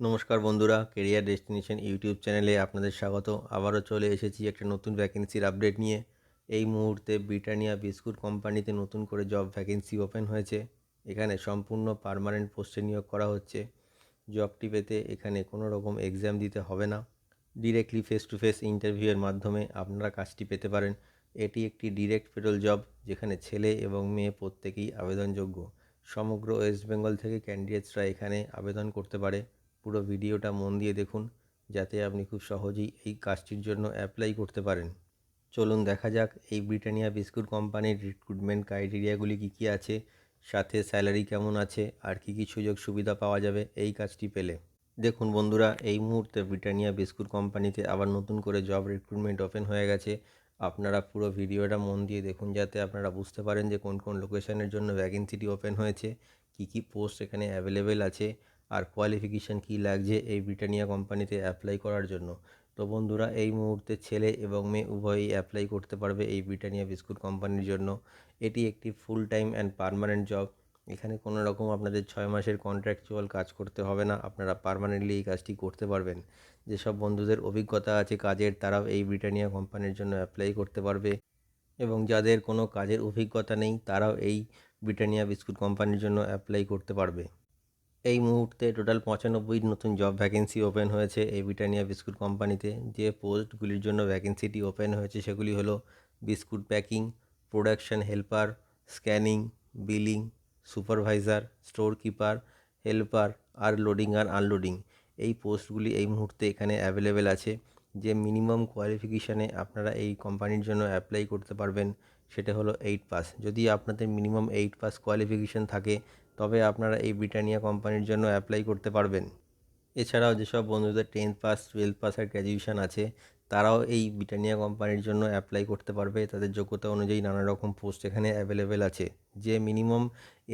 নমস্কার বন্ধুরা, career destination YouTube চ্যানেলে আপনাদের স্বাগত। আবারও চলে এসেছি একটা নতুন ভ্যাকেন্সির আপডেট নিয়ে। এই মুহূর্তে ব্রিটানিয়া বিস্কুট কোম্পানিতে নতুন করে জব ভ্যাকেন্সি ওপেন হয়েছে। এখানে সম্পূর্ণ পার্মানেন্ট পোস্টে নিয়োগ করা হচ্ছে। জবটি পেতে এখানে কোনো রকম এক্সাম দিতে হবে না, ডিরেক্টলি ফেস টু ফেস ইন্টারভিউয়ের মাধ্যমে আপনারা কাজটি পেতে পারেন। এটি একটি ডিরেক্ট পেরোল জব, যেখানে ছেলে এবং মেয়ে প্রত্যেকেই আবেদনযোগ্য। সমগ্র ওয়েস্ট বেঙ্গল থেকে ক্যান্ডিডেটসরা এখানে আবেদন করতে পারে। পুরো ভিডিওটা মন দিয়ে দেখুন, যাতে আপনি খুব সহজেই এই কাজটির জন্য অ্যাপ্লাই করতে পারেন। চলুন দেখা যাক এই ব্রিটানিয়া বিস্কুট কোম্পানির রিক্রুটমেন্ট ক্রাইটেরিয়াগুলি কী কী আছে, সাথে স্যালারি কেমন আছে, আর কী কী সুযোগ সুবিধা পাওয়া যাবে এই কাজটি পেলে। দেখুন বন্ধুরা, এই মুহূর্তে ব্রিটানিয়া বিস্কুট কোম্পানিতে আবার নতুন করে জব রিক্রুটমেন্ট ওপেন হয়ে গেছে। আপনারা পুরো ভিডিওটা মন দিয়ে দেখুন, যাতে আপনারা বুঝতে পারেন যে কোন কোন লোকেশনের জন্য ভ্যাকেন্সিটি ওপেন হয়েছে, কী কী পোস্ট এখানে অ্যাভেলেবেল আছে, আর কোয়ালিফিকেশান কী লাগছে এই ব্রিটানিয়া কোম্পানিতে অ্যাপ্লাই করার জন্য। তো বন্ধুরা, এই মুহূর্তে ছেলে এবং মেয়ে উভয়ই অ্যাপ্লাই করতে পারবে এই ব্রিটানিয়া বিস্কুট কোম্পানির জন্য। এটি একটি full time and permanent job. এখানে কোনো রকম আপনাদের 6 মাসের কন্ট্রাকচুয়াল কাজ করতে হবে না, আপনারা পার্মানেন্টলি এই কাজটি করতে পারবেন। যেসব বন্ধুদের অভিজ্ঞতা আছে কাজের, তারাও এই ব্রিটানিয়া কোম্পানির জন্য অ্যাপ্লাই করতে পারবে, এবং যাদের কোনো কাজের অভিজ্ঞতা নেই তারাও এই ব্রিটানিয়া বিস্কুট কোম্পানির জন্য অ্যাপ্লাই করতে পারবে। এই মুহূর্তে টোটাল 95 নতুন জব ভ্যাকেন্সি ওপেন হয়েছে এই ব্রিটানিয়া বিস্কুট কোম্পানিতে। যে পোস্টগুলির জন্য ভ্যাকেন্সিটি ওপেন হয়েছে সেগুলি হলো biscuit packing, production helper, scanning, billing, supervisor, store keeper, helper, আর লোডিং আর আনলোডিং। এই পোস্টগুলি এই মুহূর্তে এখানে অ্যাভেলেবেল আছে। যে মিনিমাম কোয়ালিফিকেশানে আপনারা এই কোম্পানির জন্য অ্যাপ্লাই করতে পারবেন সেটা হলো 8 পাস। যদি আপনাদের মিনিমাম 8 পাস কোয়ালিফিকেশান থাকে, তবে আপনারা এই ব্রিটানিয়া কোম্পানির জন্য অ্যাপ্লাই করতে পারবেন। এছাড়াও যেসব বন্ধুদের 10th পাস, 12th পাস আর গ্র্যাজুয়েশন আছে, তারাও এই ব্রিটানিয়া কোম্পানির জন্য অ্যাপ্লাই করতে পারবে। তাদের যোগ্যতা অনুযায়ী নানা রকম পোস্ট এখানে অ্যাভেলেবেল আছে। যে মিনিমাম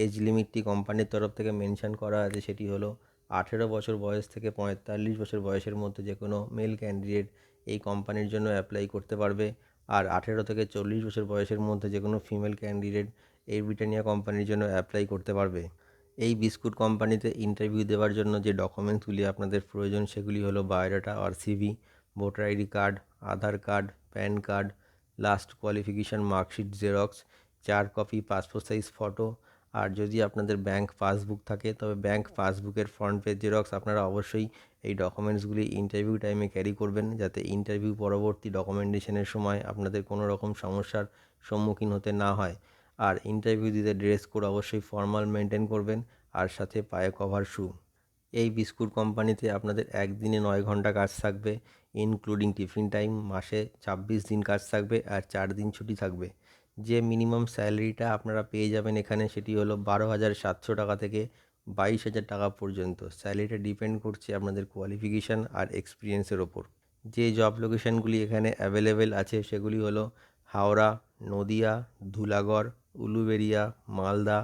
এজ লিমিটটি কোম্পানির তরফ থেকে মেনশন করা আছে সেটি হলো 18 বছর বয়স থেকে 45 বছর বয়সের মধ্যে যে কোনো মেল ক্যান্ডিডেট এই কোম্পানির জন্য অ্যাপ্লাই করতে পারবে। আর 18 থেকে 40 বছর বয়সের মধ্যে যে কোনো ফিমেল ক্যান্ডিডেট এই ব্রিটানিয়া কোম্পানির জন্য অ্যাপ্লাই করতে পারবে। এই বিস্কুট কোম্পানিতে ইন্টারভিউ দেওয়ার জন্য যে ডকুমেন্টসগুলি আপনাদের প্রয়োজন সেগুলি হলো বায়োডাটা আর CV, voter ID card, Aadhaar card, PAN card, last qualification marksheet xerox, 4 copy passport size photo, আর যদি আপনাদের ব্যাংক পাসবুক থাকে তবে ব্যাংক পাসবুকের ফ্রন্ট পেজ জেরক্স আপনারা অবশ্যই এই ডকুমেন্টসগুলি ইন্টারভিউ টাইমে ক্যারি করবেন, যাতে ইন্টারভিউ পরবর্তী ডকুমেন্টেশনের সময় আপনাদের কোনো রকম সমস্যার সম্মুখীন হতে না হয়। আর ইন্টারভিউ দিতে ড্রেস কোড অবশ্যই ফর্মাল মেনটেন করবেন, আর সাথে পায়ে কভার শু। এই বিস্কুট কোম্পানিতে আপনাদের একদিনে 9 ঘন্টা কাজ থাকবে, ইনক্লুডিং টিফিন টাইম। মাসে 26 দিন কাজ থাকবে আর 4 দিন ছুটি থাকবে। যে মিনিমাম স্যালারিটা আপনারা পেয়ে যাবেন এখানে সেটি হলো 12,700 টাকা থেকে 22,000 টাকা পর্যন্ত। স্যালারিটা ডিপেন্ড করছে আপনাদের কোয়ালিফিকেশান আর এক্সপিরিয়েন্সের ওপর। যে জব লোকেশানগুলি এখানে অ্যাভেলেবেল আছে সেগুলি হলো হাওড়া, নদিয়া, ধুলাগড়, উলুবেড়িয়া, মালদা,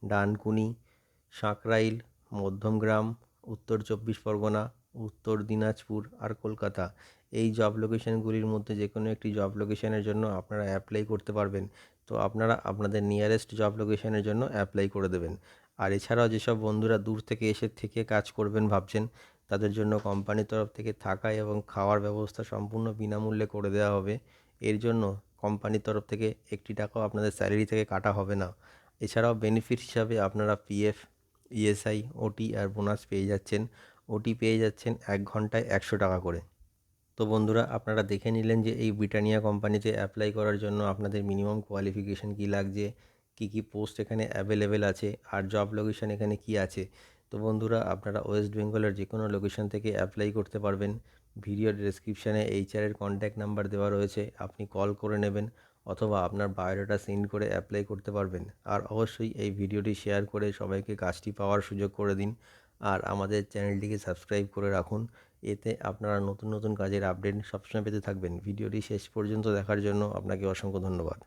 ডানকুনি, সাঁকরাইল, মধ্যমগ্রাম, উত্তর 24 পরগনা, উত্তর দিনাজপুর আর কলকাতা। এই জব লোকেশানগুলির মধ্যে যে কোনো একটি জব লোকেশানের জন্য আপনারা অ্যাপ্লাই করতে পারবেন। তো আপনারা আপনাদের নিয়ারেস্ট জব লোকেশানের জন্য অ্যাপ্লাই করে দেবেন। আর এছাড়াও যেসব বন্ধুরা দূর থেকে এসে থেকে কাজ করবেন ভাবছেন, তাদের জন্য কোম্পানির তরফ থেকে থাকা এবং খাওয়ার ব্যবস্থা সম্পূর্ণ বিনামূল্যে করে দেওয়া হবে। এর জন্য কোম্পানির তরফ থেকে একটি টাকাও আপনাদের স্যালারি থেকে কাটা হবে না। এছাড়াও বেনিফিট হিসাবে আপনারা পিএফ, ইএসআই, ওটি আর বোনাস পেয়ে যাচ্ছেন। ওটি পেয়ে যাচ্ছেন 1 ঘন্টায় 100 টাকা করে। তো বন্ধুরা, আপনারা দেখে নিলেন যে এই ব্রিটানিয়া কোম্পানিতে অ্যাপ্লাই করার জন্য আপনাদের মিনিমাম কোয়ালিফিকেশান কী লাগছে, কী কী পোস্ট এখানে অ্যাভেলেবেল আছে, আর জব লোকেশান এখানে কী আছে। তো বন্ধুরা, আপনারা ওয়েস্ট বেঙ্গলের যে কোনো লোকেশান থেকে অ্যাপ্লাই করতে পারবেন। ভিডিও ডেসক্রিপশানে এইচআরের কন্ট্যাক্ট নাম্বার দেওয়া রয়েছে, আপনি কল করে নেবেন, অথবা আপনার বায়োডাটা সেন্ড করে অ্যাপ্লাই করতে পারবেন। আর অবশ্যই এই ভিডিওটি শেয়ার করে সবাইকে কাজটি পাওয়ার সুযোগ করে দিন। আর আমাদের চ্যানেলটিকে সাবস্ক্রাইব করে রাখুন, এতে আপনারা নতুন নতুন কাজের আপডেট সবসময় পেতে থাকবেন। ভিডিওটি শেষ পর্যন্ত দেখার জন্য আপনাকে অসংখ্য ধন্যবাদ।